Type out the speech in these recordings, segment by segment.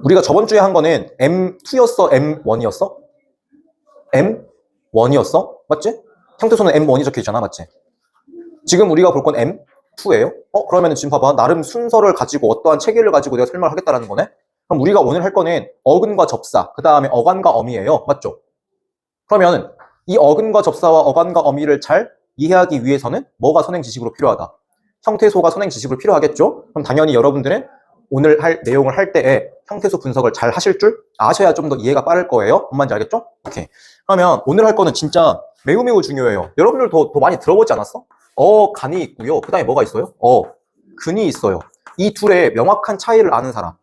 우리가 저번 주에 한 거는 M2였어? M1이었어? M1이었어? 맞지? 형태소는 M1이 적혀 있잖아, 맞지? 지금 우리가 볼 건 M2예요? 그러면 지금 봐봐. 나름 순서를 가지고 어떠한 체계를 가지고 내가 설명을 하겠다라는 거네? 그럼 우리가 오늘 할 거는 어근과 접사, 그 다음에 어간과 어미예요. 맞죠? 그러면 이 어근과 접사와 어간과 어미를 잘 이해하기 위해서는 뭐가 선행지식으로 필요하다? 형태소가 선행지식으로 필요하겠죠? 그럼 당연히 여러분들은 오늘 할 내용을 할 때에 형태소 분석을 잘 하실 줄 아셔야 좀 더 이해가 빠를 거예요. 뭔 말인지 알겠죠? 오케이. 그러면 오늘 할 거는 진짜 매우 중요해요. 여러분들 더 많이 들어보지 않았어? 간이 있고요. 그 다음에 뭐가 있어요? 근이 있어요. 이 둘의 명확한 차이를 아는 사람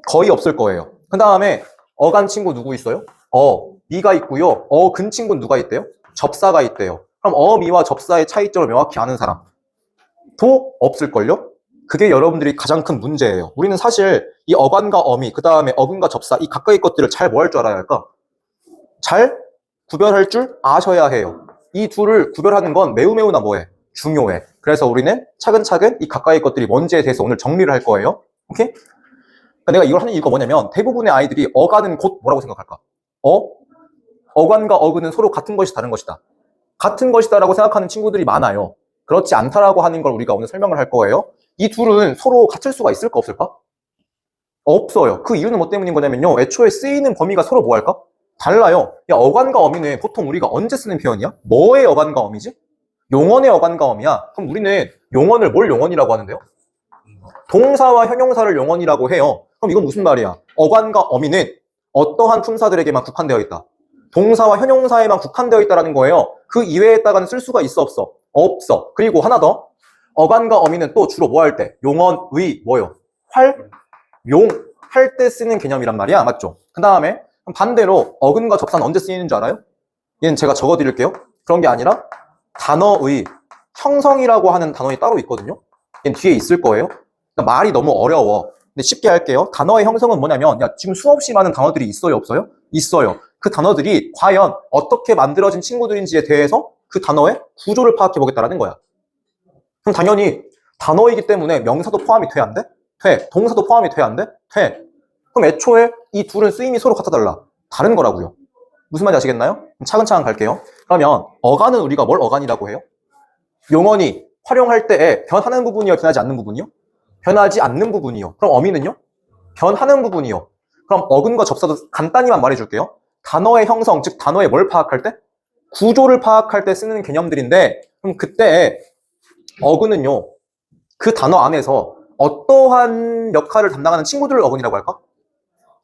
거의 없을 거예요. 그 다음에 어간 친구 누구 있어요? 미가 있고요. 근 친구는 누가 있대요? 접사가 있대요. 그럼 미와 접사의 차이점을 명확히 아는 사람도 없을걸요? 그게 여러분들이 가장 큰 문제예요. 우리는 사실 이 어간과 어미, 그 다음에 어근과 접사, 이 가까이 것들을 잘 뭐 할 줄 알아야 할까? 잘 구별할 줄 아셔야 해요. 이 둘을 구별하는 건 매우나 뭐해? 중요해. 그래서 우리는 차근차근 이 가까이 것들이 뭔지에 대해서 오늘 정리를 할 거예요. 오케이? 그러니까 내가 이걸 하는 이유가 뭐냐면 대부분의 아이들이 어간은 곧 뭐라고 생각할까? 어간과 어근은 서로 같은 것이 다른 것이다. 같은 것이다라고 생각하는 친구들이 많아요. 그렇지 않다라고 하는 걸 우리가 오늘 설명을 할 거예요. 이 둘은 서로 같을 수가 있을까 없을까? 없어요. 그 이유는 뭐 때문인 거냐면요. 애초에 쓰이는 범위가 서로 뭐 할까? 달라요. 야, 어간과 어미는 보통 우리가 언제 쓰는 표현이야? 뭐의 어간과 어미지? 용언의 어간과 어미야. 그럼 우리는 용언을 뭘 용언이라고 하는데요? 동사와 형용사를 용언이라고 해요. 그럼 이건 무슨 말이야? 어간과 어미는 어떠한 품사들에게만 국한되어 있다. 동사와 형용사에만 국한되어 있다는 거예요. 그 이외에다가는 쓸 수가 있어 없어? 없어. 그리고 하나 더. 어간과 어미는 또 주로 뭐 할 때? 용언의 뭐요? 할 때 쓰는 개념이란 말이야. 맞죠? 그 다음에 반대로 어근과 접사는 언제 쓰이는 줄 알아요? 얘는 제가 적어드릴게요. 그런 게 아니라 단어의 형성이라고 하는 단어이 따로 있거든요. 얘는 뒤에 있을 거예요. 그러니까 말이 너무 어려워. 근데 쉽게 할게요. 단어의 형성은 뭐냐면 지금 수없이 많은 단어들이 있어요 없어요? 있어요. 그 단어들이 과연 어떻게 만들어진 친구들인지에 대해서 그 단어의 구조를 파악해 보겠다라는 거야. 그럼 당연히 단어이기 때문에 명사도 포함이 돼 안 돼? 돼. 동사도 포함이 돼 안 돼? 돼. 그럼 애초에 이 둘은 쓰임이 서로 같아 달라? 다른 거라고요. 무슨 말인지 아시겠나요? 차근차근 갈게요. 그러면 어간은 우리가 뭘 어간이라고 해요? 용언이 활용할 때에 변하는 부분이요? 변하지 않는 부분이요? 변하지 않는 부분이요. 그럼 어미는요? 변하는 부분이요. 그럼 어근과 접사도 간단히만 말해줄게요. 단어의 형성, 즉 단어의 뭘 파악할 때? 구조를 파악할 때 쓰는 개념들인데 그럼 그때 어근은요. 그 단어 안에서 어떠한 역할을 담당하는 친구들을 어근이라고 할까?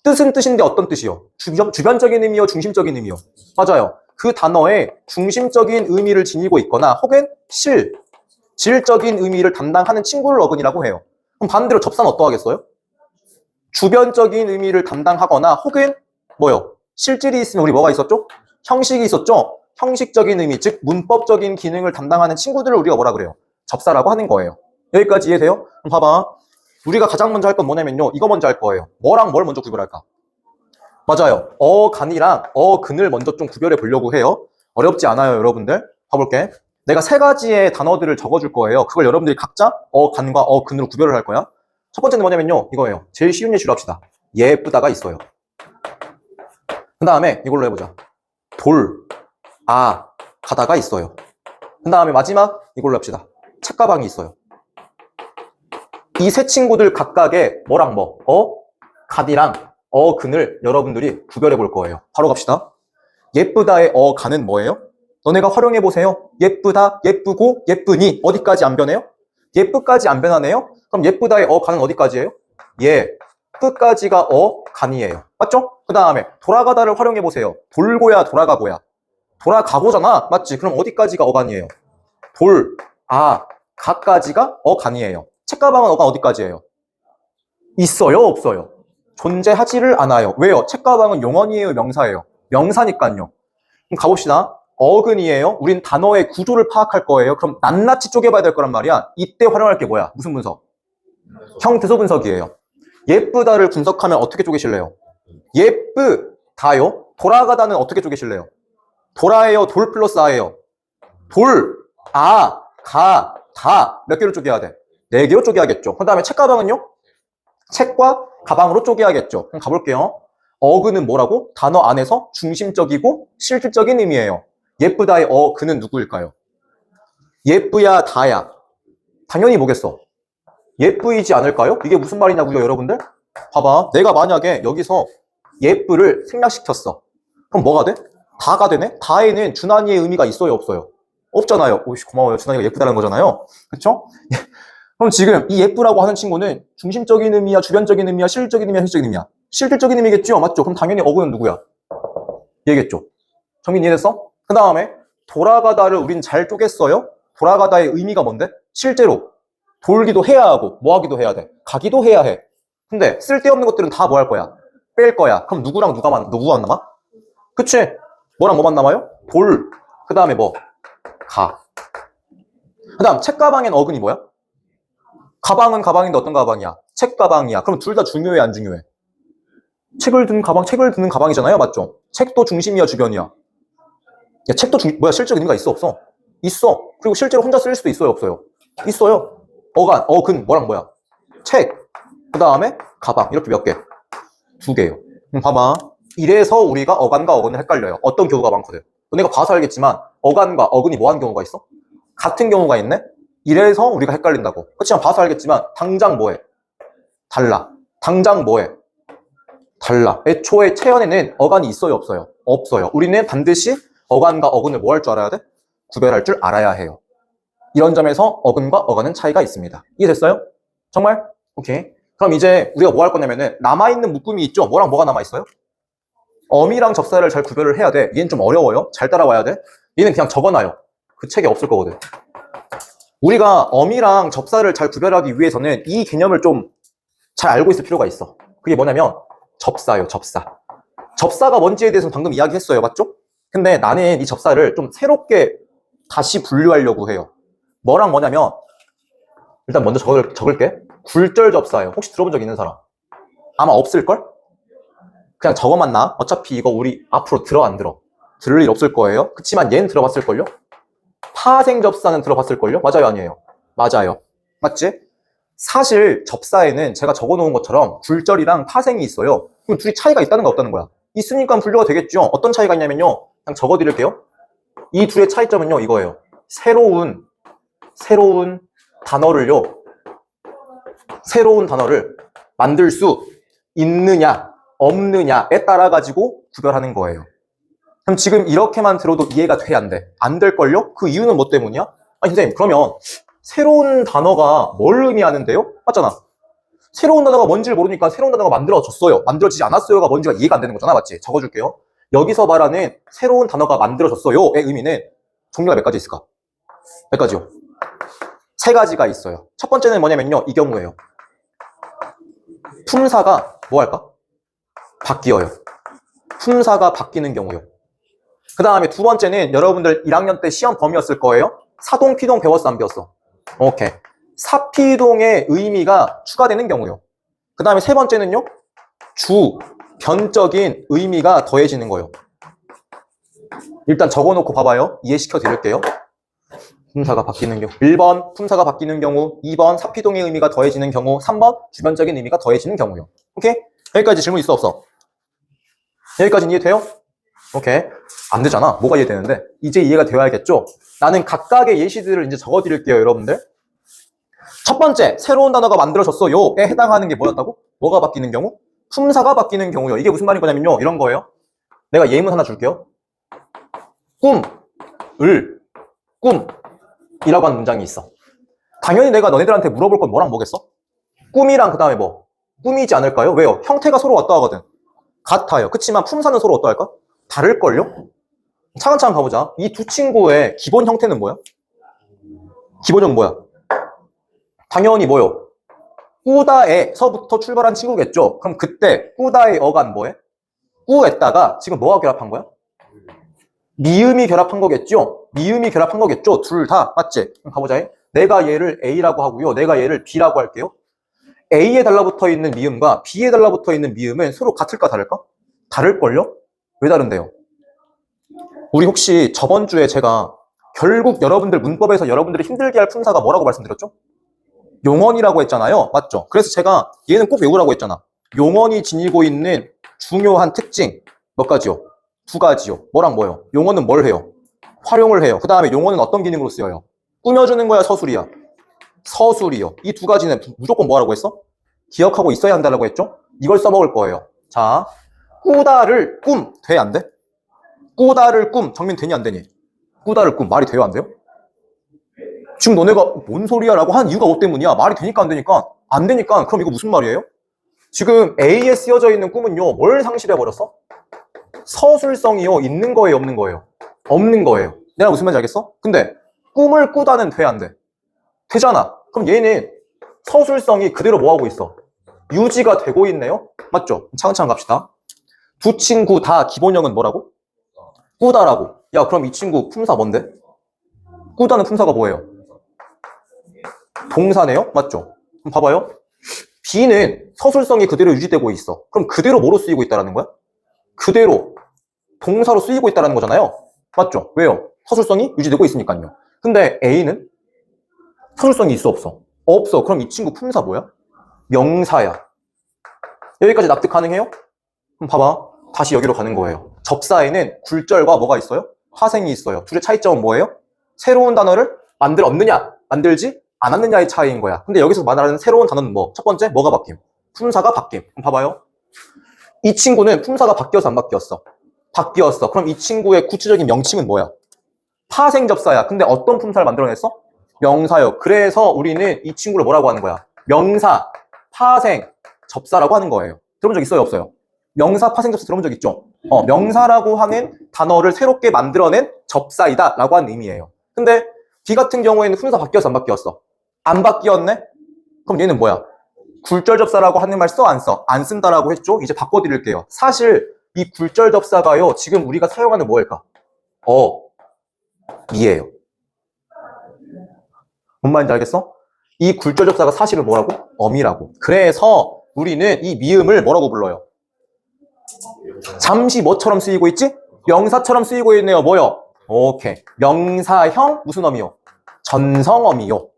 뜻은 뜻인데 어떤 뜻이요? 주변적인 의미요? 중심적인 의미요? 맞아요. 그 단어의 중심적인 의미를 지니고 있거나 혹은 질적인 의미를 담당하는 친구를 어근이라고 해요. 그럼 반대로 접사는 어떠하겠어요? 주변적인 의미를 담당하거나 혹은 뭐요? 실질이 있으면 우리 뭐가 있었죠? 형식이 있었죠? 형식적인 의미, 즉 문법적인 기능을 담당하는 친구들을 우리가 뭐라 그래요? 접사라고 하는 거예요. 여기까지 이해돼요? 그럼 봐봐. 우리가 가장 먼저 할 건 뭐냐면요. 이거 먼저 할 거예요. 뭐랑 뭘 먼저 구별할까? 맞아요. 어간이랑 어근을 먼저 좀 구별해 보려고 해요. 어렵지 않아요, 여러분들. 봐볼게. 내가 세 가지의 단어들을 적어줄 거예요. 그걸 여러분들이 각자 어간과 어근으로 구별을 할 거야. 첫 번째는 뭐냐면요. 이거예요. 제일 쉬운 예시로 합시다. 예쁘다가 있어요. 그 다음에 이걸로 해보자. 가다가 있어요. 그 다음에 마지막 이걸로 합시다. 책가방이 있어요. 이 세 친구들 각각의 뭐랑 뭐, 간이랑 어근을 여러분들이 구별해 볼 거예요. 바로 갑시다. 예쁘다의 어간은 뭐예요? 너네가 활용해 보세요. 예쁘다, 예쁘고, 예쁘니 어디까지 안 변해요? 예쁘까지 안 변하네요? 그럼 예쁘다의 어간은 어디까지예요? 끝까지가 어간이에요. 맞죠? 그 다음에 돌아가다를 활용해 보세요. 돌고야 돌아가고야. 돌아가고잖아. 맞지? 그럼 어디까지가 어간이에요? 가까지가 어간이에요. 책가방은 어간 어디까지예요? 있어요? 없어요? 존재하지를 않아요. 왜요? 책가방은 용언이에요? 명사예요? 명사니까요. 그럼 가봅시다. 어근이에요. 우린 단어의 구조를 파악할 거예요. 그럼 낱낱이 쪼개봐야 될 거란 말이야. 이때 활용할 게 뭐야? 무슨 분석? 형태소 분석이에요. 예쁘다를 분석하면 어떻게 쪼개실래요? 예쁘다요. 돌아가다는 어떻게 쪼개실래요? 돌아예요? 돌 플러스 아예요? 다. 몇 개로 쪼개야 돼? 4개로 쪼개야겠죠. 그 다음에 책가방은요? 책과 가방으로 쪼개야겠죠. 그럼 가볼게요. 어그는 뭐라고? 단어 안에서 중심적이고 실질적인 의미예요. 예쁘다의 어그는 누구일까요? 예쁘야 다야. 당연히 뭐겠어? 예쁘이지 않을까요? 이게 무슨 말이냐고요, 여러분들? 봐봐. 내가 만약에 여기서 예쁘를 생략시켰어. 그럼 뭐가 돼? 다가 되네? 다에는 준환이의 의미가 있어요, 없어요? 없잖아요. 오씨, 고마워요. 준환이가 예쁘다는 거잖아요. 그쵸? 그럼 지금 이 예쁘라고 하는 친구는 중심적인 의미야, 주변적인 의미야, 실질적인 의미야, 현실적인 의미야? 실질적인 의미겠죠? 맞죠? 그럼 당연히 어구는 누구야? 얘겠죠? 정민 이해됐어? 그 다음에 돌아가다를 우린 잘 쪼갰어요? 돌아가다의 의미가 뭔데? 실제로 돌기도 해야 하고 뭐 하기도 해야 돼? 가기도 해야 해. 근데 쓸데없는 것들은 다 뭐 할 거야? 뺄 거야. 그럼 누구랑 누구만 남아? 그치? 뭐랑 뭐만 남아요? 돌. 그 다음에 뭐? 가. 그 다음 책가방엔 어근이 뭐야? 가방은 가방인데 어떤 가방이야? 책가방이야. 그럼 둘 다 중요해, 안 중요해? 책을 드는 가방이잖아요. 맞죠? 책도 중심이야, 주변이야? 야, 책도 뭐야, 실적 의미가 있어, 없어? 있어. 그리고 실제로 혼자 쓸 수도 있어요, 없어요? 있어요. 어근, 뭐랑 뭐야? 책. 그 다음에 가방. 이렇게 몇 개? 2개요. 봐봐. 이래서 우리가 어간과 어근을 헷갈려요. 어떤 경우가 많거든. 너네가 봐서 알겠지만 어간과 어근이 뭐 하는 경우가 있어? 같은 경우가 있네? 이래서 우리가 헷갈린다고. 그렇지만 봐서 알겠지만 당장 뭐해? 달라. 당장 뭐해? 달라. 애초에 체연에는 어간이 있어요, 없어요? 없어요. 우리는 반드시 어간과 어근을 뭐 할 줄 알아야 돼? 구별할 줄 알아야 해요. 이런 점에서 어근과 어간은 차이가 있습니다. 이해됐어요? 정말? 오케이. 그럼 이제 우리가 뭐 할 거냐면은 남아있는 묶음이 있죠? 뭐랑 뭐가 남아있어요? 어미랑 접사를 잘 구별을 해야 돼. 얘는 좀 어려워요. 잘 따라와야 돼. 얘는 그냥 적어놔요. 그 책에 없을 거거든. 우리가 어미랑 접사를 잘 구별하기 위해서는 이 개념을 좀 잘 알고 있을 필요가 있어. 그게 뭐냐면 접사요, 접사. 접사가 뭔지에 대해서는 방금 이야기했어요. 맞죠? 근데 나는 이 접사를 좀 새롭게 다시 분류하려고 해요. 뭐랑 뭐냐면 일단 먼저 적을게. 굴절 접사예요. 혹시 들어본 적 있는 사람? 아마 없을걸? 그냥 적어만 나. 어차피 이거 우리 앞으로 들어 안 들어? 들을 일 없을 거예요. 그치만 얘는 들어봤을걸요? 파생 접사는 들어봤을걸요? 맞아요, 아니에요? 맞아요. 맞지? 사실 접사에는 제가 적어놓은 것처럼 굴절이랑 파생이 있어요. 그럼 둘이 차이가 있다는 거 없다는 거야? 있으니까 분류가 되겠죠. 어떤 차이가 있냐면요. 그냥 적어드릴게요. 이 둘의 차이점은요, 이거예요. 새로운 단어를 만들 수 있느냐 없느냐에 따라 가지고 구별하는 거예요. 그럼 지금 이렇게만 들어도 이해가 돼, 안 돼? 안 될걸요? 그 이유는 뭐 때문이야? 아니 선생님, 그러면 새로운 단어가 뭘 의미하는데요? 맞잖아. 새로운 단어가 뭔지를 모르니까 새로운 단어가 만들어졌어요, 만들어지지 않았어요가 뭔지가 이해가 안 되는 거잖아. 맞지? 적어줄게요. 여기서 말하는 새로운 단어가 만들어졌어요의 의미는 종류가 몇 가지 있을까? 몇 가지요? 3가지가 있어요. 첫 번째는 뭐냐면요, 이 경우예요. 품사가 뭐 할까? 바뀌어요. 품사가 바뀌는 경우요. 그 다음에 두 번째는 여러분들 1학년 때 시험 범위였을 거예요. 사동, 피동 배웠어, 안 배웠어? 오케이. 사피동의 의미가 추가되는 경우요. 그 다음에 세 번째는요, 변적인 의미가 더해지는 거예요. 일단 적어놓고 봐봐요. 이해시켜 드릴게요. 품사가 바뀌는 경우. 1번 품사가 바뀌는 경우, 2번 사피동의 의미가 더해지는 경우, 3번 주변적인 의미가 더해지는 경우요. 오케이? 여기까지 질문 있어, 없어? 여기까지는 이해돼요? 오케이. 안 되잖아. 뭐가 이해되는데? 이제 이해가 되어야겠죠? 나는 각각의 예시들을 이제 적어드릴게요, 여러분들. 첫 번째, 새로운 단어가 만들어졌어요에 해당하는 게 뭐였다고? 뭐가 바뀌는 경우? 품사가 바뀌는 경우요. 이게 무슨 말인 거냐면요, 이런 거예요. 내가 예문 하나 줄게요. 꿈이라고 하는 문장이 있어. 당연히 내가 너네들한테 물어볼 건 뭐랑 뭐겠어? 꿈이랑 그 다음에 뭐? 꿈이지 않을까요? 왜요? 형태가 서로 어떠하거든. 같아요. 그치만 품사는 서로 어떠할까? 다를걸요? 차근차근 가보자. 이 두 친구의 기본 형태는 뭐야? 기본형은 뭐야? 당연히 뭐요? 꾸다에서부터 출발한 친구겠죠? 그럼 그때 꾸다의 어간 뭐해? 꾸에다가 지금 뭐가 결합한 거야? 미음이 결합한 거겠죠? 미음이 결합한 거겠죠? 둘 다. 맞지? 그럼 가보자. 내가 얘를 A라고 하고요. 내가 얘를 B라고 할게요. A에 달라붙어 있는 미음과 B에 달라붙어 있는 미음은 서로 같을까 다를까? 다를걸요? 왜 다른데요? 우리 혹시 저번 주에 제가 결국 여러분들 문법에서 여러분들이 힘들게 할 품사가 뭐라고 말씀드렸죠? 용언이라고 했잖아요. 맞죠? 그래서 제가 얘는 꼭 외우라고 했잖아. 용언이 지니고 있는 중요한 특징 몇 가지요? 두 가지요. 뭐랑 뭐요? 용언은 뭘 해요? 활용을 해요. 그 다음에 용언은 어떤 기능으로 쓰여요? 꾸며주는 거야, 서술이야? 서술이요. 이 두 가지는 무조건 뭐라고 했어? 기억하고 있어야 한다고 했죠? 이걸 써먹을 거예요. 자, 꾸다를 꿈 돼, 안 돼? 꾸다를 꿈 정민 되니 안 되니? 꾸다를 꿈 말이 돼요, 안 돼요? 지금 너네가 뭔 소리야 라고 한 이유가 뭐 때문이야? 말이 되니까 안 되니까? 안 되니까. 그럼 이거 무슨 말이에요? 지금 A에 쓰여져 있는 꿈은요, 뭘 상실해버렸어? 서술성이요, 있는 거예요, 없는 거예요? 없는 거예요. 내가 무슨 말인지 알겠어? 근데 꿈을 꾸다는 돼, 안 돼? 되잖아. 그럼 얘는 서술성이 그대로 뭐하고 있어? 유지가 되고 있네요? 맞죠? 차근차근 갑시다. 두 친구 다 기본형은 뭐라고? 꾸다라고. 야, 그럼 이 친구 품사 뭔데? 꾸다는 품사가 뭐예요? 동사네요? 맞죠? 그럼 봐봐요. B는 서술성이 그대로 유지되고 있어. 그럼 그대로 뭐로 쓰이고 있다는 거야? 그대로 동사로 쓰이고 있다는 거잖아요. 맞죠? 왜요? 서술성이 유지되고 있으니까요. 근데 A는 서술성이 있어, 없어? 없어. 그럼 이 친구 품사 뭐야? 명사야. 여기까지 납득 가능해요? 그럼 봐봐. 다시 여기로 가는 거예요. 접사에는 굴절과 뭐가 있어요? 파생이 있어요. 둘의 차이점은 뭐예요? 새로운 단어를 만들었느냐, 만들지 않았느냐의 차이인 거야. 근데 여기서 말하는 새로운 단어는 뭐? 첫 번째, 뭐가 바뀜? 품사가 바뀜. 그럼 봐봐요. 이 친구는 품사가 바뀌어서 안 바뀌었어? 바뀌었어. 그럼 이 친구의 구체적인 명칭은 뭐야? 파생접사야. 근데 어떤 품사를 만들어냈어? 명사요. 그래서 우리는 이 친구를 뭐라고 하는 거야? 명사, 파생, 접사라고 하는 거예요. 들어본 적 있어요, 없어요? 명사, 파생, 접사 들어본 적 있죠? 명사라고 하는 단어를 새롭게 만들어낸 접사이다 라고 하는 의미예요. 근데 B 같은 경우에는 품사 바뀌었어, 안 바뀌었어? 안 바뀌었네? 그럼 얘는 뭐야? 굴절 접사라고 하는 말 써, 안 써? 안 쓴다라고 했죠? 이제 바꿔드릴게요. 사실 이 굴절 접사가요, 지금 우리가 사용하는 뭐일까? 이에요. 뭔 말인지 알겠어? 이 굴절 접사가 사실은 뭐라고? 엄이라고. 그래서 우리는 이 미음을 뭐라고 불러요? 잠시 뭐처럼 쓰이고 있지? 명사처럼 쓰이고 있네요. 뭐요? 오케이. 명사형 무슨 어미요? 전성어미요.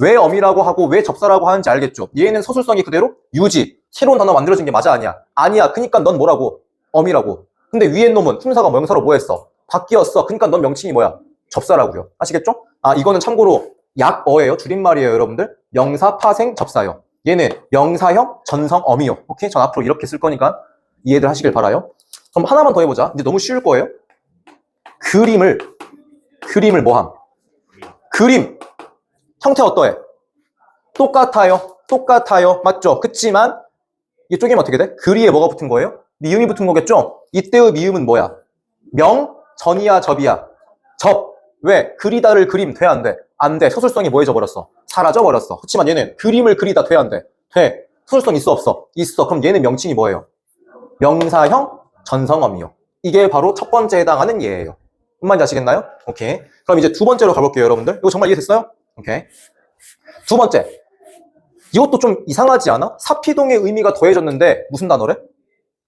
왜 어미라고 하고 왜 접사라고 하는지 알겠죠? 얘는 서술성이 그대로 유지. 새로운 단어 만들어진 게 맞아, 아니야? 아니야. 그니까 넌 뭐라고? 어미라고. 근데 위에 놈은 품사가 명사로 뭐 했어? 바뀌었어. 그니까 넌 명칭이 뭐야? 접사라고요. 아시겠죠? 아, 이거는 참고로 약어예요. 줄임말이에요, 여러분들. 명사, 파생, 접사요. 얘는 명사형, 전성어미요. 오케이? 전 앞으로 이렇게 쓸 거니까 이해들 하시길 바라요. 그럼 하나만 더 해보자. 이제 너무 쉬울 거예요. 그림을 뭐함? 그림. 형태 어떠해? 똑같아요. 맞죠? 그치만 이게 쪼개면 어떻게 돼? 그리에 뭐가 붙은 거예요? 미음이 붙은 거겠죠? 이때의 미음은 뭐야? 명, 전이야, 접이야? 접. 왜? 그리다를 그림 돼, 안 돼? 안 돼. 서술성이 뭐해져 버렸어? 사라져 버렸어. 그렇지만 얘는 그림을 그리다 돼, 안 돼? 돼. 서술성 있어, 없어? 있어. 그럼 얘는 명칭이 뭐예요? 명사형 전성어미요. 이게 바로 첫 번째 해당하는 예예요. 무슨 말인지 아시겠나요? 오케이. 그럼 이제 두 번째로 가볼게요, 여러분들. 이거 정말 이해됐어요? 오케이. 두 번째. 이것도 좀 이상하지 않아? 사피동의 의미가 더해졌는데 무슨 단어래?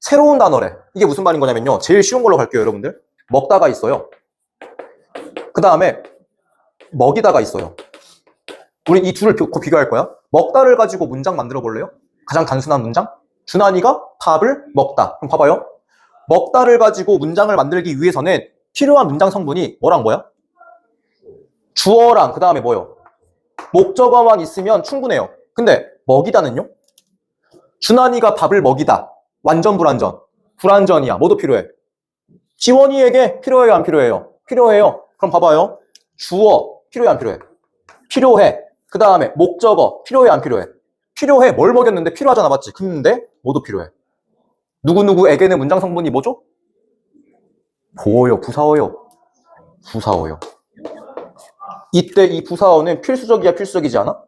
새로운 단어래. 이게 무슨 말인 거냐면요. 제일 쉬운 걸로 갈게요, 여러분들. 먹다가 있어요. 그 다음에 먹이다가 있어요. 우린 이 둘을 비교할 거야. 먹다를 가지고 문장 만들어 볼래요? 가장 단순한 문장? 준환이가 밥을 먹다. 그럼 봐봐요. 먹다를 가지고 문장을 만들기 위해서는 필요한 문장 성분이 뭐랑 뭐야? 주어랑 그 다음에 뭐요? 목적어만 있으면 충분해요. 근데 먹이다는요? 준환이가 밥을 먹이다. 완전 불완전. 불완전이야. 뭐도 필요해? 지원이에게 필요해요, 안 필요해요? 필요해요. 그럼 봐봐요. 주어 필요해, 안 필요해? 필요해. 그 다음에 목적어 필요해, 안 필요해? 필요해. 뭘 먹였는데 필요하잖아, 맞지? 근데 뭐도 필요해. 누구누구에게는 문장 성분이 뭐죠? 보어요, 부사어요. 부사어요. 이때 이 부사어는 필수적이야, 필수적이지 않아?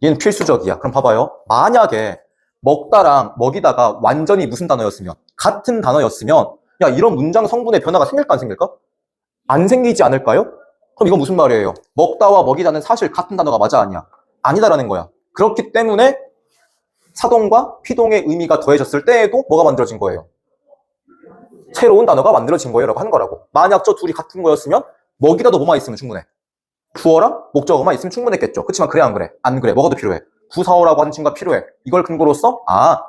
얘는 필수적이야. 그럼 봐봐요. 만약에 먹다랑 먹이다가 완전히 무슨 단어였으면, 같은 단어였으면, 야, 이런 문장 성분의 변화가 생길까, 안 생길까? 안 생기지 않을까요? 그럼 이건 무슨 말이에요? 먹다와 먹이다는 사실 같은 단어가 맞아, 아니야? 아니다라는 거야. 그렇기 때문에 사동과 피동의 의미가 더해졌을 때에도 뭐가 만들어진 거예요? 새로운 단어가 만들어진 거예요 라고 하는 거라고. 만약 저 둘이 같은 거였으면 먹이다도 뭐만 있으면 충분해. 주어랑 목적어만 있으면 충분했겠죠. 그렇지만 그래 안 그래? 안 그래. 뭐가 더 필요해? 부사어라고 하는 친구가 필요해. 이걸 근거로써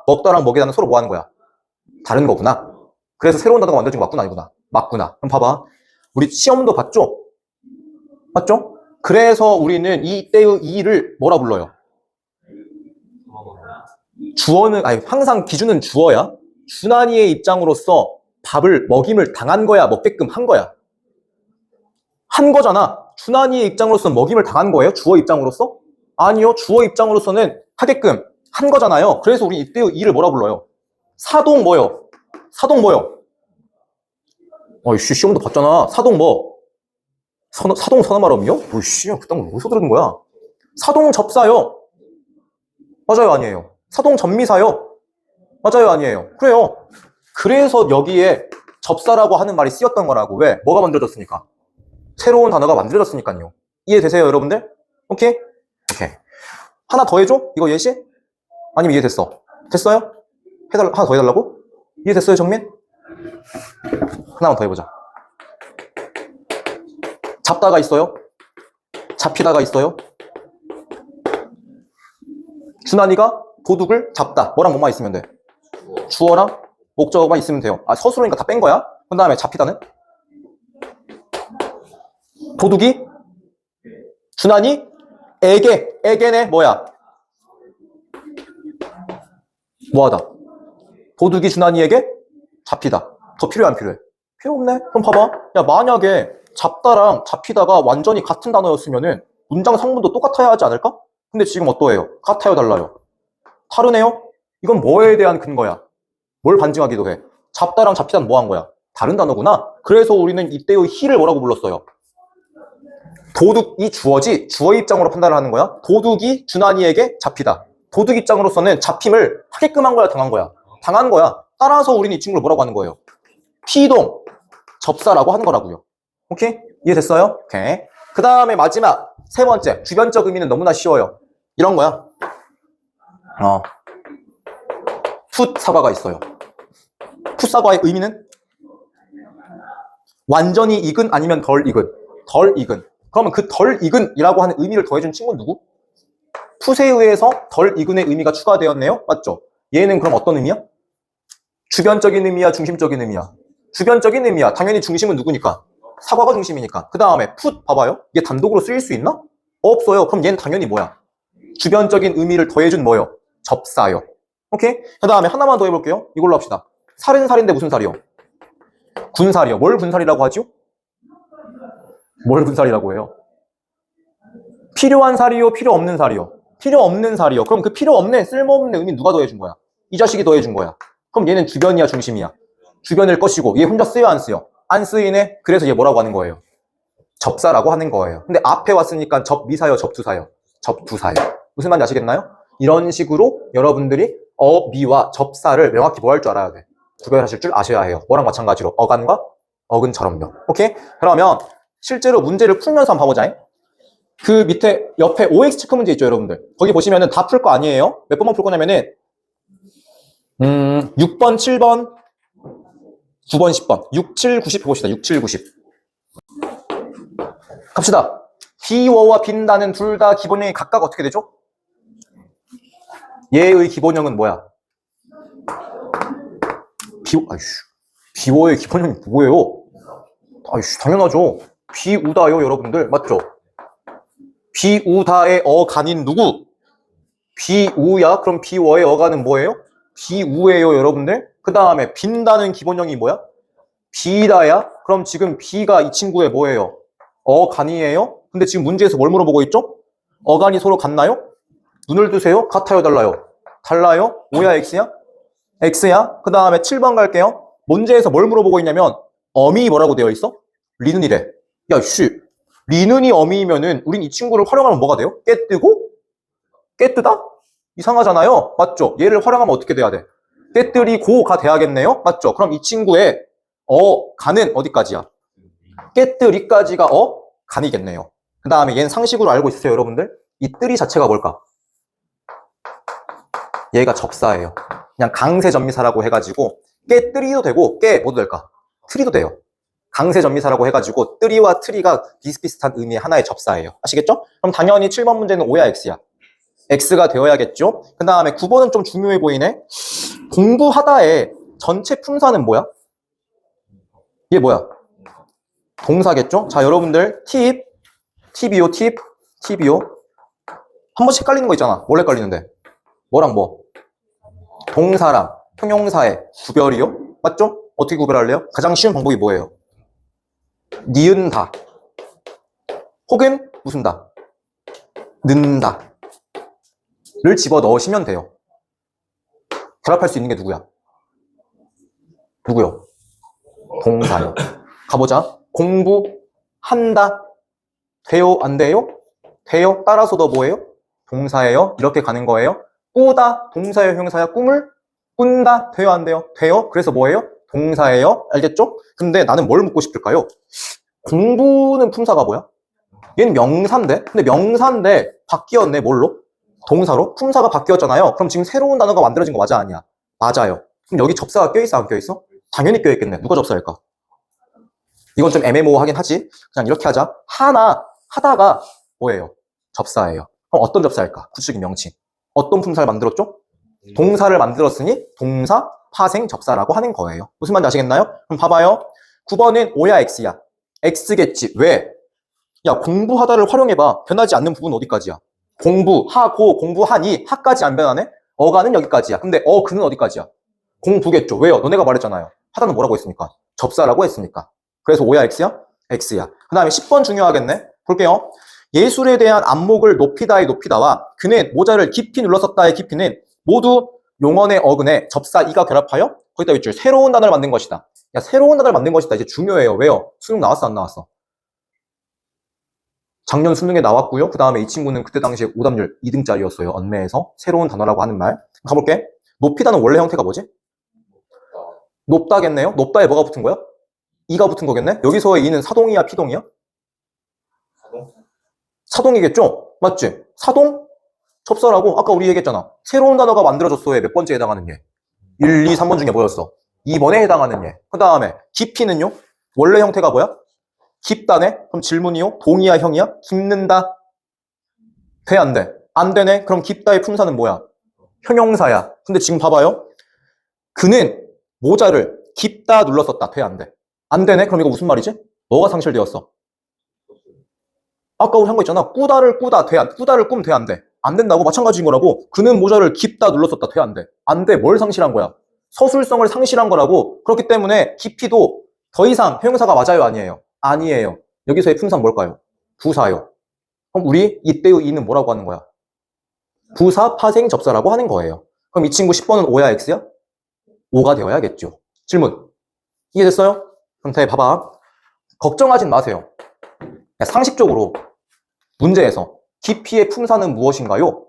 먹다랑 먹이다는 서로 뭐 하는 거야? 다른 거구나. 그래서 새로운 단어가 만들어진 거 맞구나 아니구나? 맞구나. 그럼 봐봐. 우리 시험도 봤죠? 맞죠? 그래서 우리는 이때의 이를 뭐라 불러요? 주어는 항상 기준은 주어야. 준환이의 입장으로서 밥을 먹임을 당한 거야, 먹게끔 한 거야? 한 거잖아. 준환이의 입장으로서 먹임을 당한 거예요? 주어 입장으로서? 아니요. 주어 입장으로서는 하게끔 한 거잖아요. 그래서 우리 이때의 이를 뭐라 불러요? 사동 뭐요? 사동 뭐요? 시험도 봤잖아. 사동 뭐? 사동 선어말음이요? 뭐씨, 그딴 걸 어디서 들은 거야? 사동 접사요. 맞아요, 아니에요? 사동 전미사요. 맞아요, 아니에요? 그래요. 그래서 여기에 접사라고 하는 말이 쓰였던 거라고. 왜? 뭐가 만들어졌으니까. 새로운 단어가 만들어졌으니까요. 이해되세요, 여러분들? 오케이? 오케이. 하나 더 해줘? 이거 예시? 아니면 이해됐어? 됐어요? 하나 더 해달라고? 이해됐어요, 정민? 하나만 더 해보자. 잡다가 있어요? 잡히다가 있어요? 준환이가 도둑을 잡다. 뭐랑 뭐만 있으면 돼? 주어랑 목적어만 있으면 돼요. 서술어니까 다 뺀 거야. 그 다음에 잡히다는? 도둑이 준환이 에게네 뭐야? 뭐하다? 도둑이 준환이에게 잡히다. 더 필요해 안 필요해? 필요 없네. 그럼 봐봐. 야, 만약에 잡다랑 잡히다가 완전히 같은 단어였으면은 문장 성분도 똑같아야 하지 않을까? 근데 지금 어떠해요? 같아요, 달라요? 다르네요? 이건 뭐에 대한 근거야? 뭘 반증하기도 해? 잡다랑 잡히다는 뭐 한 거야? 다른 단어구나? 그래서 우리는 이때의 히를 뭐라고 불렀어요? 도둑이 주어지, 주어 입장으로 판단을 하는 거야. 도둑이 준환이에게 잡히다. 도둑 입장으로서는 잡힘을 하게끔 한 거야, 당한 거야? 당한 거야. 따라서 우리는 이 친구를 뭐라고 하는 거예요? 피동, 접사라고 하는 거라고요. 오케이? 이해됐어요? 오케이. 그 다음에 마지막, 세 번째, 주변적 의미는 너무나 쉬워요. 이런 거야. 풋 사과가 있어요. 풋 사과의 의미는? 완전히 익은 아니면 덜 익은? 덜 익은. 그러면 그 덜 익은이라고 하는 의미를 더해준 친구는 누구? 풋에 의해서 덜 익은의 의미가 추가되었네요. 맞죠? 얘는 그럼 어떤 의미야? 주변적인 의미야, 중심적인 의미야? 주변적인 의미야. 당연히 중심은 누구니까? 사과가 중심이니까. 그 다음에 풋 봐봐요. 얘 단독으로 쓰일 수 있나? 없어요. 그럼 얘는 당연히 뭐야? 주변적인 의미를 더해준 뭐요? 접사요. 오케이? 그 다음에 하나만 더 해볼게요. 이걸로 합시다. 살은 살인데 무슨 살이요? 군살이요. 뭘 군살이라고 하죠? 뭘 군살이라고 해요? 필요한 살이요? 필요 없는 살이요? 필요 없는 살이요. 그럼 그 필요 없는 쓸모없는 의미 누가 더해준 거야? 이 자식이 더해준 거야. 그럼 얘는 주변이야, 중심이야? 주변일 것이고 얘 혼자 쓰여 안 쓰여? 안 쓰이네? 그래서 얘 뭐라고 하는 거예요? 접사라고 하는 거예요. 근데 앞에 왔으니까 접미사요, 접두사요? 접두사요. 무슨 말인지 아시겠나요? 이런 식으로 여러분들이 어미와 접사를 명확히 뭐 할 줄 알아야 돼? 구별하실 줄 아셔야 해요. 뭐랑 마찬가지로 어간과 어근처럼요. 오케이? 그러면 실제로 문제를 풀면서 한번 봐보자. 그 밑에 옆에 OX 체크 문제 있죠, 여러분들? 거기 보시면은 다 풀 거 아니에요? 몇 번만 풀 거냐면은 6번, 7번, 9번, 10번 6, 7, 90 해봅시다. 6, 7, 90 갑시다. 비워와 빈다는 둘 다 기본형이 각각 어떻게 되죠? 얘의 기본형은 뭐야? 비워의 기본형이 뭐예요? 당연하죠. 비우다요, 여러분들. 맞죠? 비우다의 어간인 누구? 비우야? 그럼 비워의 어간은 뭐예요? 비우예요, 여러분들. 그 다음에 빈다는 기본형이 뭐야? 비다야? 그럼 지금 비가 이 친구의 뭐예요? 어간이에요? 근데 지금 문제에서 뭘 물어보고 있죠? 어간이 서로 같나요? 눈을 뜨세요. 같아요, 달라요? 달라요? O야, X야? X야? 그 다음에 7번 갈게요. 문제에서 뭘 물어보고 있냐면 어미 뭐라고 되어 있어? 리눈이래. 야, 리눈이 어미이면은 우린 이 친구를 활용하면 뭐가 돼요? 깨뜨고? 깨뜨다? 이상하잖아요. 맞죠? 얘를 활용하면 어떻게 돼야 돼? 깨뜨리고가 돼야겠네요. 맞죠? 그럼 이 친구의 간은 어디까지야? 깨뜨리까지가 간이겠네요. 그 다음에 얘는 상식으로 알고 있으세요, 여러분들? 이 뜨리 자체가 뭘까? 얘가 접사예요. 그냥 강세전미사라고 해가지고 깨뜨리도 되고 뭐도 될까? 트리도 돼요. 강세전미사라고 해가지고 뜨리와 트리가 비슷비슷한 의미의 하나의 접사예요. 아시겠죠? 그럼 당연히 7번 문제는 O야 X야? X가 되어야겠죠? 그 다음에 9번은 좀 중요해 보이네. 공부하다의 전체 품사는 뭐야? 이게 뭐야? 동사겠죠? 자, 여러분들 팁이요. 한 번씩 헷갈리는 거 있잖아. 뭘 헷갈리는데? 뭐랑 뭐? 동사랑 형용사의 구별이요? 맞죠? 어떻게 구별할래요? 가장 쉬운 방법이 뭐예요? 니은다 혹은 무슨 다? 는다 를 집어 넣으시면 돼요. 결합할 수 있는 게 누구야? 누구요? 동사요. 가보자. 공부한다. 돼요? 안 돼요? 돼요? 따라서 더 뭐예요? 동사예요. 이렇게 가는 거예요. 꾸다. 동사예요? 형용사야? 꿈을 꾼다. 돼요? 안 돼요? 돼요? 그래서 뭐예요? 동사예요. 알겠죠? 근데 나는 뭘 묻고 싶을까요? 공부는 품사가 뭐야? 얘는 명사인데? 근데 명사인데 바뀌었네. 뭘로? 동사로? 품사가 바뀌었잖아요. 그럼 지금 새로운 단어가 만들어진 거 맞아? 아니야? 맞아요. 그럼 여기 접사가 껴있어? 안 껴있어? 당연히 껴있겠네. 누가 접사일까? 이건 좀 애매모호하긴 하지. 그냥 이렇게 하자. 하다가 뭐예요? 접사예요. 그럼 어떤 접사일까? 구체적인 명칭. 어떤 품사를 만들었죠? 동사를 만들었으니 동사, 파생, 접사라고 하는 거예요. 무슨 말인지 아시겠나요? 그럼 봐봐요. 9번은 O야 X야? X겠지. 왜? 야, 공부하다를 활용해봐. 변하지 않는 부분은 어디까지야? 공부하고, 공부하니, 하까지 안 변하네? 어가는 여기까지야. 근데 그는 어디까지야? 공부겠죠. 왜요? 너네가 말했잖아요. 하다는 뭐라고 했으니까? 접사라고 했으니까. 그래서 O야 X야? X야. 그 다음에 10번 중요하겠네? 볼게요. 예술에 대한 안목을 높이다의 높이다와 그는 모자를 깊이 눌렀었다의 깊이는 모두 용언의 어근에 접사 이가 결합하여 거기다 있죠. 새로운 단어를 만든 것이다. 야, 새로운 단어를 만든 것이다. 이제 중요해요. 왜요? 수능 나왔어, 안 나왔어? 작년 수능에 나왔고요. 그 다음에 이 친구는 그때 당시에 오답률 2등짜리였어요. 언매에서. 새로운 단어라고 하는 말. 가볼게. 높이다는 원래 형태가 뭐지? 높다겠네요. 높다에 뭐가 붙은 거야? 이가 붙은 거겠네? 여기서의 이는 사동이야, 피동이야? 사동이겠죠? 맞지? 사동? 접사라고? 아까 우리 얘기했잖아. 새로운 단어가 만들어졌어에 몇 번째에 해당하는 얘? 1, 2, 3번 중에 뭐였어? 2번에 해당하는 얘. 그 다음에 깊이는요? 원래 형태가 뭐야? 깊다네? 그럼 질문이요? 동이야, 형이야? 깊는다? 돼, 안 돼? 안 되네? 그럼 깊다의 품사는 뭐야? 형용사야. 근데 지금 봐봐요. 그는 모자를 깊다 눌렀었다. 돼, 안 돼? 안 되네? 그럼 이거 무슨 말이지? 뭐가 상실되었어? 아까 우리 한 거 있잖아. 꾸다를 꾸다, 돼, 안 돼? 꾸다를 꾸면 돼, 안 돼? 안 된다고? 마찬가지인 거라고. 그는 모자를 깊다 눌렀었다. 돼, 안 돼? 안 돼. 뭘 상실한 거야? 서술성을 상실한 거라고. 그렇기 때문에 깊이도 더 이상 형용사가 맞아요, 아니에요? 아니에요. 여기서의 품사는 뭘까요? 부사요. 그럼 우리 이때의 이는 뭐라고 하는 거야? 부사, 파생, 접사라고 하는 거예요. 그럼 이 친구 10번은 O야, X야? O가 되어야겠죠. 질문. 이해됐어요? 그럼 대 봐봐. 걱정하진 마세요. 상식적으로 문제에서 깊이의 품사는 무엇인가요?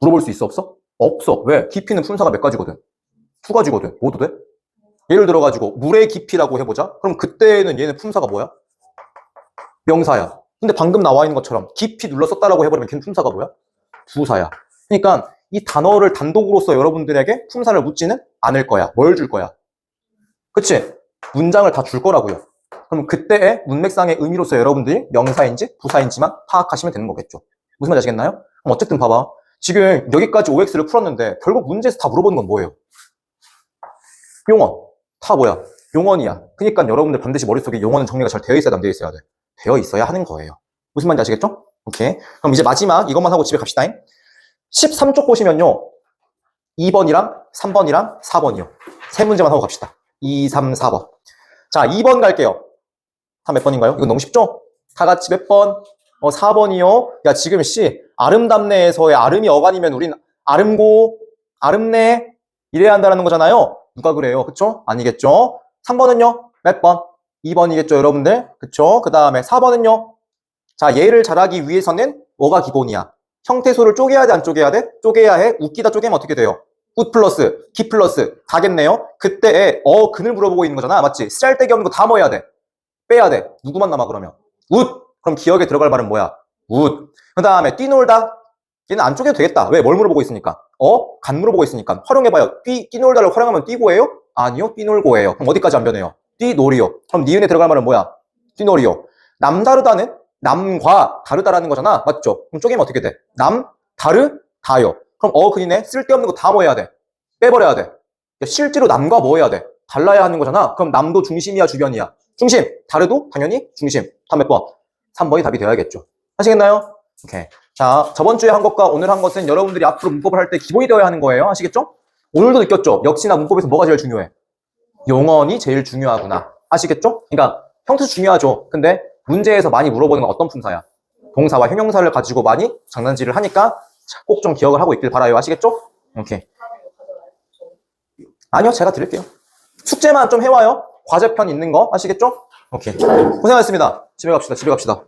물어볼 수 있어, 없어? 없어. 왜? 깊이는 품사가 몇 가지거든? 두 가지거든. 뭐도 돼? 예를 들어가지고 물의 깊이라고 해보자. 그럼 그때는 얘는 품사가 뭐야? 명사야. 근데 방금 나와 있는 것처럼 깊이 눌렀었다라고 해버리면 걔는 품사가 뭐야? 부사야. 그러니까 이 단어를 단독으로서 여러분들에게 품사를 묻지는 않을 거야. 뭘 줄 거야? 그치? 문장을 다 줄 거라고요. 그럼 그때의 문맥상의 의미로서 여러분들이 명사인지 부사인지만 파악하시면 되는 거겠죠. 무슨 말인지 아시겠나요? 그럼 어쨌든 봐봐. 지금 여기까지 OX를 풀었는데 결국 문제에서 다 물어보는 건 뭐예요? 용언. 다 뭐야? 용언이야. 그러니까 여러분들 반드시 머릿속에 용언은 정리가 잘 되어 있어야 돼, 안 되어 있어야 돼? 되어 있어야 하는 거예요. 무슨 말인지 아시겠죠? 오케이. 그럼 이제 마지막 이것만 하고 집에 갑시다. 13쪽 보시면요. 2번이랑 3번이랑 4번이요. 세 문제만 하고 갑시다. 2, 3, 4번. 자, 2번 갈게요. 다 몇 번인가요? 이거 너무 쉽죠? 다 같이 몇 번? 4번이요. 야, 지금 아름답네에서의 아름이 어간이면 우린 아름고, 아름네 이래야 한다는 거잖아요. 누가 그래요? 그쵸? 아니겠죠? 3번은요? 몇 번? 2번이겠죠, 여러분들? 그쵸? 그 다음에 4번은요? 자, 얘를 잘하기 위해서는 뭐가 기본이야? 형태소를 쪼개야 돼, 안 쪼개야 돼? 쪼개야 해. 웃기다 쪼개면 어떻게 돼요? 웃 플러스, 기 플러스, 다겠네요? 그때 그늘 물어보고 있는 거잖아. 맞지? 쓰잘데기 없는 거 다 뭐 해야 돼? 빼야 돼. 누구만 남아, 그러면? 웃! 그럼 기억에 들어갈 말은 뭐야? 웃. 그 다음에 뛰놀다. 얘는 안 쪼개도 되겠다. 왜? 뭘 물어보고 있으니까? 간 물어보고 있으니까. 활용해봐요. 뛰놀다를 활용하면 뛰고예요? 아니요, 뛰놀고예요. 그럼 어디까지 안 변해요? 뛰놀이요. 그럼 니은에 들어갈 말은 뭐야? 뛰놀이요. 남다르다는 남과 다르다라는 거잖아. 맞죠? 그럼 쪼개면 어떻게 돼? 남, 다르, 다요. 그럼 그니네 쓸데없는 거 다 뭐 해야 돼? 빼버려야 돼. 실제로 남과 뭐 해야 돼? 달라야 하는 거잖아. 그럼 남도 중심이야, 주변이야? 중심. 다르도 당연히 중심. 다음 몇 번? 3번이 답이 되어야겠죠. 하시겠나요? 오케이. 자, 저번 주에 한 것과 오늘 한 것은 여러분들이 앞으로 문법을 할 때 기본이 되어야 하는 거예요. 아시겠죠? 오늘도 느꼈죠? 역시나 문법에서 뭐가 제일 중요해? 용언이 제일 중요하구나. 아시겠죠? 그러니까 형태도 중요하죠. 근데 문제에서 많이 물어보는 건 어떤 품사야? 동사와 형용사를 가지고 많이 장난질을 하니까 꼭 좀 기억을 하고 있길 바라요. 아시겠죠? 오케이. 아니요, 제가 드릴게요. 숙제만 좀 해와요. 과제편 있는 거 아시겠죠? 오케이. 고생하셨습니다. 집에 갑시다. 집에 갑시다.